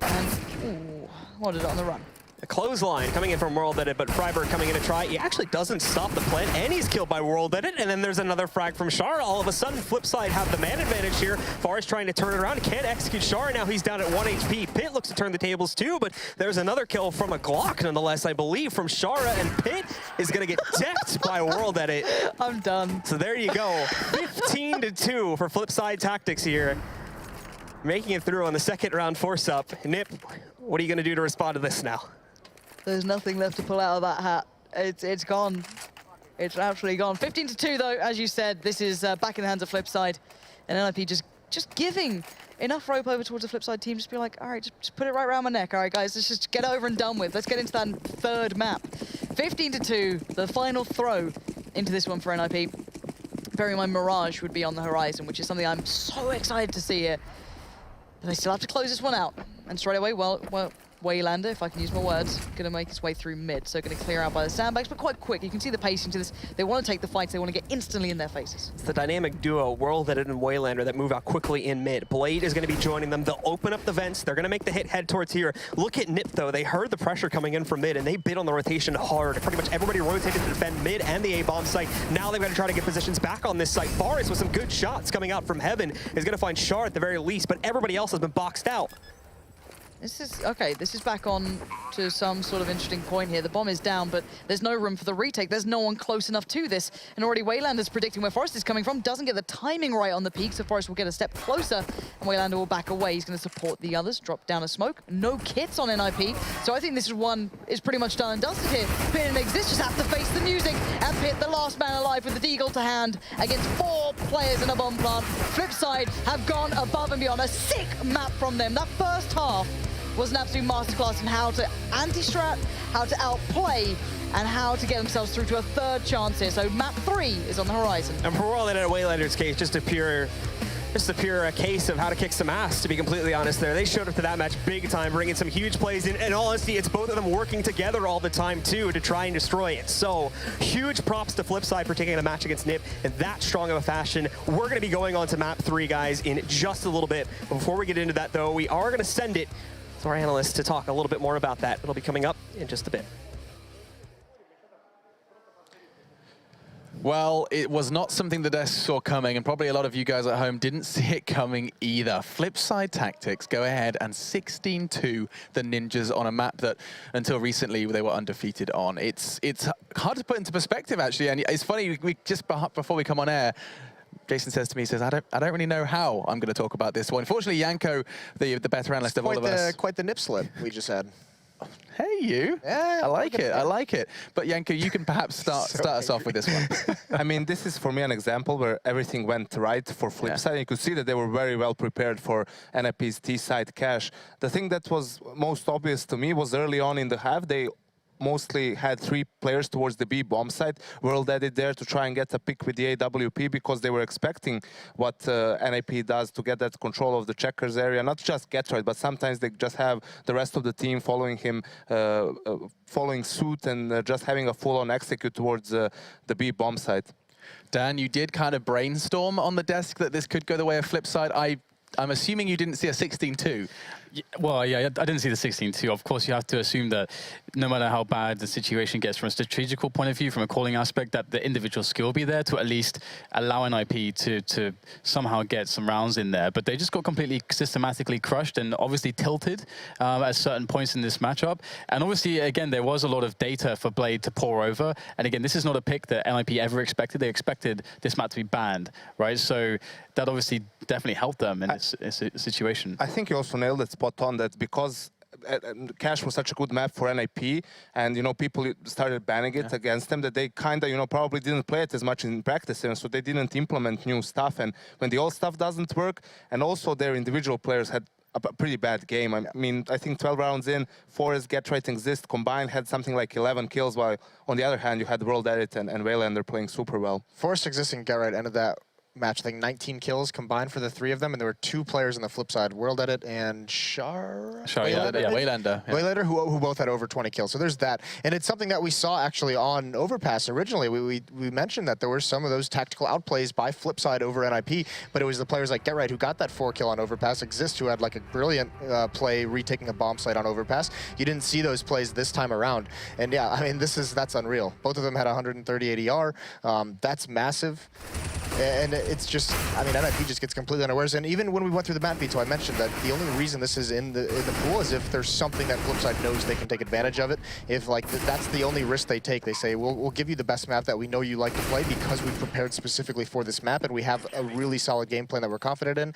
And, ooh, what did it on the run? A clothesline coming in from World Edit, but Freiberg coming in to try. He actually doesn't stop the plant, and he's killed by World Edit. And then there's another frag from Shara. All of a sudden, Flipside have the man advantage here. Forest trying to turn it around. Can't execute Shara. Now he's down at 1 HP. Pit looks to turn the tables too, but there's another kill from a Glock, nonetheless, I believe, from Shara. And Pit is going to get decked by World Edit. I'm done. So there you go. 15-2 for Flipside Tactics here. Making it through on the second round force up. NiP, what are you going to do to respond to this now? There's nothing left to pull out of that hat. It's gone. It's absolutely gone. 15-2 though, as you said. This is back in the hands of Flipside, and NiP just giving enough rope over towards the Flipside team. Just be like, all right, just put it right around my neck. All right, guys, let's just get over and done with. Let's get into that third map. 15-2, the final throw into this one for NiP. Bearing in mind Mirage would be on the horizon, which is something I'm so excited to see here. But they still have to close this one out, and straight away, well. Waylander, if I can use my words, going to make his way through mid, so going to clear out by the sandbags, but quite quick. You can see the pacing to this. They want to take the fights. They want to get instantly in their faces. It's the dynamic duo, World Edit and Waylander, that move out quickly in mid. Blade is going to be joining them. They'll open up the vents. They're going to make the hit head towards here. Look at NiP, though. They heard the pressure coming in from mid, and they bid on the rotation hard. Pretty much everybody rotated to defend mid and the A-bomb site. Now they've got to try to get positions back on this site. Forest with some good shots coming out from heaven is going to find Char at the very least, but everybody else has been boxed out. This is, okay, this is back on to some sort of interesting point here. The bomb is down, but there's no room for the retake. There's no one close enough to this. And already Waylander's predicting where Forest is coming from. Doesn't get the timing right on the peak, so Forest will get a step closer, and Waylander will back away. He's going to support the others, drop down a smoke. No kits on NiP, so I think this is pretty much done and dusted here. Pit and Exist just have to face the music, and Pit, the last man alive with the deagle to hand against 4 players in a bomb plant. Flipside have gone above and beyond. A sick map from them. That first half was an absolute masterclass in how to anti-strat, how to outplay, and how to get themselves through to a third chance here. So map 3 is on the horizon. And for World Edit Waylander's case, just a pure case of how to kick some ass, to be completely honest there. They showed up to that match big time, bringing some huge plays in. In all honesty, it's both of them working together all the time, too, to try and destroy it. So, huge props to Flipside for taking a match against NiP in that strong of a fashion. We're going to be going on to map 3, guys, in just a little bit. Before we get into that, though, we are going to send it to our analyst to talk a little bit more about that. It'll be coming up in just a bit. Well, it was not something the desk saw coming, and probably a lot of you guys at home didn't see it coming either. Flipside Tactics go ahead and 16-2 the Ninjas on a map that, until recently, they were undefeated on. It's hard to put into perspective, actually, and it's funny, we just before we come on air, Jason says to me, he says, I don't really know how I'm going to talk about this one. Unfortunately, Yanko, the better analyst of all of us. Quite the NiP slip we just had. Hey, you. Yeah, I like it. I like it. But Yanko, you can perhaps start us off with this one. I mean, this is for me an example where everything went right for Flipside. You could see that they were very well prepared for NiP's T-side cash. The thing that was most obvious to me was early on in the half, they mostly had 3 players towards the B bomb site. World added there to try and get a pick with the AWP because they were expecting what NiP does to get that control of the checkers area. Not just get right, but sometimes they just have the rest of the team following him, following suit and just having a full-on execute towards the B bomb site. Dan, you did kind of brainstorm on the desk that this could go the way of Flipside. I'm assuming you didn't see a 16-2. Well, yeah, I didn't see the 16-2. Of course, you have to assume that no matter how bad the situation gets from a strategical point of view, from a calling aspect, that the individual skill will be there to at least allow NiP to somehow get some rounds in there. But they just got completely systematically crushed and obviously tilted at certain points in this matchup. And obviously, again, there was a lot of data for Blade to pour over. And again, this is not a pick that NiP ever expected. They expected this map to be banned, right? So that obviously definitely helped them in this situation. I think you also nailed it spot on, that because Cash was such a good map for NiP, and people started banning it against them, that they kind of probably didn't play it as much in practice, and so they didn't implement new stuff. And when the old stuff doesn't work, and also their individual players had a pretty bad game. I mean, I think 12 rounds in, Forest, Get Right, Exist combined had something like 11 kills, while on the other hand you had World Edit and Waylander playing super well. Forest, Exist, and Get Right ended that match, I think 19 kills combined for the 3 of them, and there were 2 players on the flip side, World Edit and Waylander, who both had over 20 kills. So there's that, and it's something that we saw actually on Overpass originally. We mentioned that there were some of those tactical outplays by Flipside over NiP, but it was the players like Get Right who got that 4 kill on Overpass, Exist who had like a brilliant play retaking a bomb site on Overpass. You didn't see those plays this time around, and yeah, I mean that's unreal. Both of them had 130 ADR. That's massive. And it's just, I mean, NiP just gets completely unawares. And even when we went through the map veto, I mentioned that the only reason this is in the pool is if there's something that Flipside knows they can take advantage of it. If like that's the only risk they take, they say, we'll give you the best map that we know you like to play because we've prepared specifically for this map and we have a really solid game plan that we're confident in.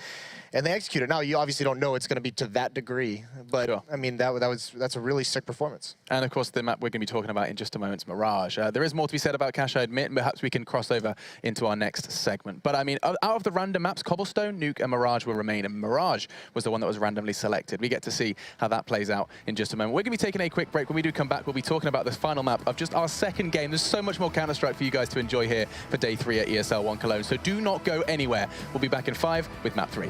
And they execute it. Now, you obviously don't know it's going to be to that degree, but sure. I mean, that's a really sick performance. And of course, the map we're going to be talking about in just a moment is Mirage. There is more to be said about Cash, I admit, and perhaps we can cross over into our next segment. But I mean, out of the random maps, Cobblestone, Nuke, and Mirage will remain, and Mirage was the one that was randomly selected. We get to see how that plays out in just a moment. We're going to be taking a quick break. When we do come back, we'll be talking about the final map of just our second game. There's so much more Counter-Strike for you guys to enjoy here for Day 3 at ESL One Cologne, so do not go anywhere. We'll be back in 5 with Map 3.